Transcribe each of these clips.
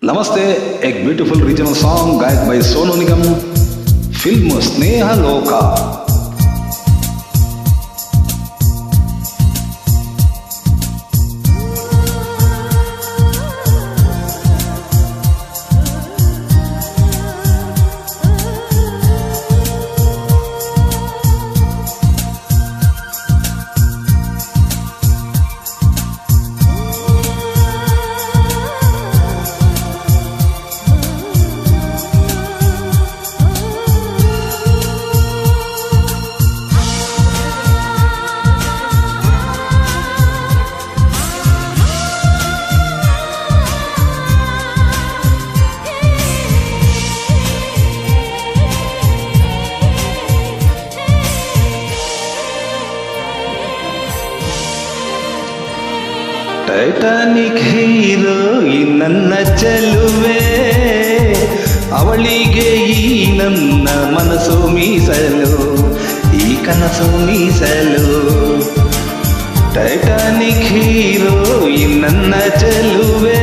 नमस्ते, एक beautiful regional song गायक bye Sonu Nigam, film स्नेहलोका। Titanic hero ಈ ನನ್ನ ಚೆಲುವೆ, ಅವಳಿಗೆ ಈ ನನ್ನ ಮನಸ್ಸು ಮೀಸಲು, ಈ ಕನಸು ಮೀಸಲು. ಟೈಟಾನಿಕ್ ಹೀರೋ ಈ ನನ್ನ ಚೆಲುವೆ,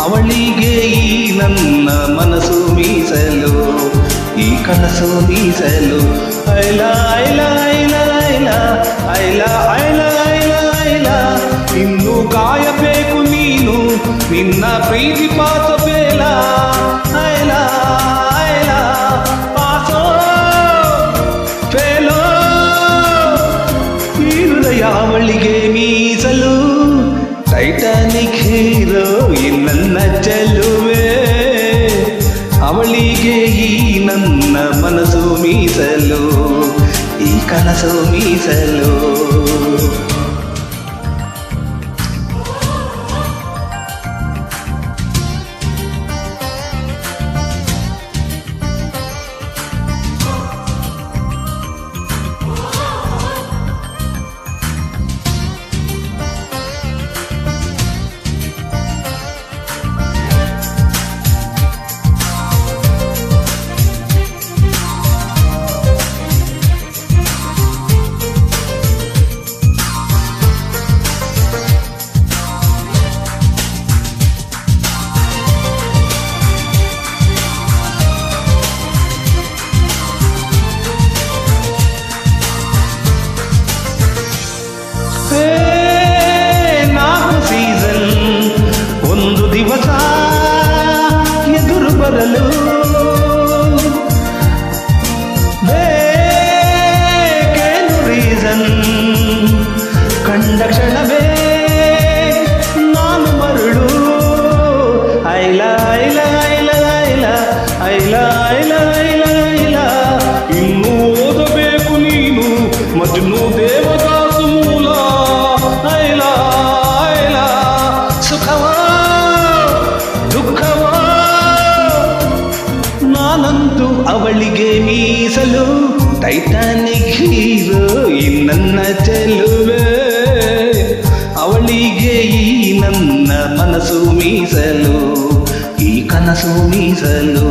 ಅವಳಿಗೆ ಈ ನನ್ನ ಮನಸ್ಸು ಮೀಸಲು, ಈ ಕನಸು ಮೀಸಲು. ಐಲ ಐಲ ಐಲ ಐಲ ಐಲ ಐಲ ಐಲ ಐಲ, ಇನ್ನು ಕಾಯಬೇಕು ನೀನು ನಿನ್ನ ಪ್ರೀತಿ ಪಾಸಬೇಲ. ಐಲ ಐಲ ಪಾಸೋ ಫೇಲೋ, ಈ ಹೃದಯ ಅವಳಿಗೆ ಮೀಸಲು. ಟೈಟಾನಿಕ್ ಹೀರೋ ಈ ನನ್ನ ಚೆಲುವೆ, ಅವಳಿಗೆ ಈ ನನ್ನ ಮನಸ್ಸು ಮೀಸಲು, ಈ ಕನಸು ಮೀಸಲು. ನಾಲ್ಕು ಸೀಸನ್ ಒಂದು ದಿವಸ ಎದುರು ಬರಲು ಬೇಕೇನು ರೀಸನ್, ಕಂಡ ಕ್ಷಣವೇ ನಾನು ಮರಳು. ಐಲ ಐಲ ಐಲ ಐಲ ಐಲ ಐಲ ಐಲ ಐಲ, ಇನ್ನು ಓದಬೇಕು ನೀನು ಮಜ್ನು ದೇವದಾಸು ಮೂಲ. ಐಲ ಐಲ ಸುಖವಾ ದುಃಖವಾ, ನಾನಂತೂ ಅವಳಿಗೆ ಮೀಸಲು. ಟೈಟಾನಿಕ್ ಹೀರೋ ಈ ನನ್ನ ಚೆಲುವೆ, ಅವಳಿಗೆ ಈ ನನ್ನ ಮನಸ್ಸು ಮೀಸಲು, ಈ ಕನಸು ಮೀಸಲು.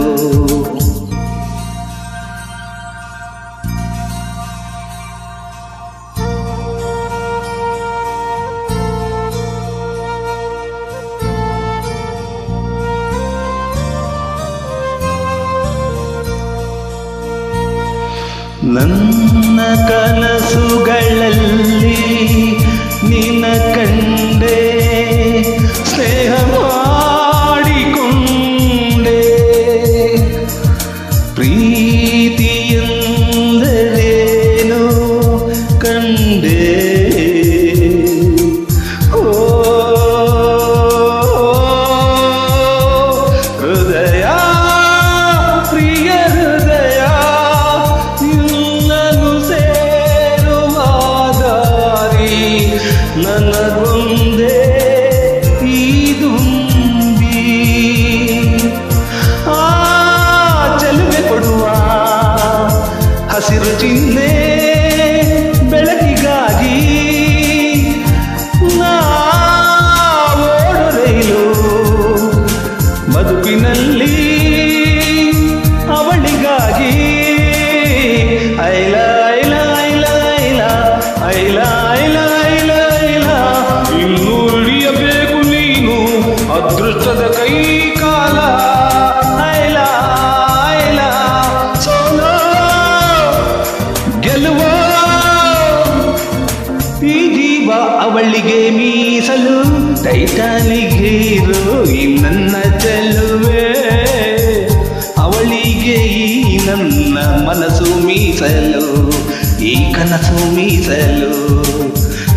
ನನ್ನ ಕನಸುಗಳಲ್ಲಿ ನಿನ್ನ ಕಂಡೆ, ಸ್ನೇಹ ಮಾಡಿಕೊಂಡೆ, ಪ್ರೀತಿಯೆಂದರೇನು ಕಂಡೆ. ಹೃದಯ ಪ್ರಿಯ ಹೃದಯ, ನನಗೊಂದೇ ಅದೃಷ್ಟದ ಕೈ ಕಾಲ ಐಲ ಐಲ ಸೋಲೋ ಗೆಲುವ ಈ ಜೀವ ಅವಳಿಗೆ ಮೀಸಲು ಟೈಟಾನಿಕ್ ಹೀರೋಯಿನ್ ನನ್ನ ಚೆಲುವೆ ಅವಳಿಗೆ ಈ ನನ್ನ ಮನಸ್ಸು ಮೀಸಲು ಈ ಕನಸು ಮೀಸಲು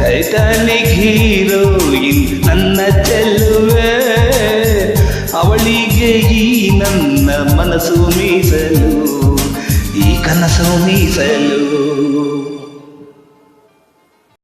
ಟೈಟಾನಿಕ್ ಹೀರೋಯಿನ್ ನನ್ನ ಚೆಲುವೆ ಅವಳಿಗೆ ಈ ನನ್ನ ಮನಸ್ಸು ಮೀಸಲು ಈ ಕನಸು ಮೀಸಲು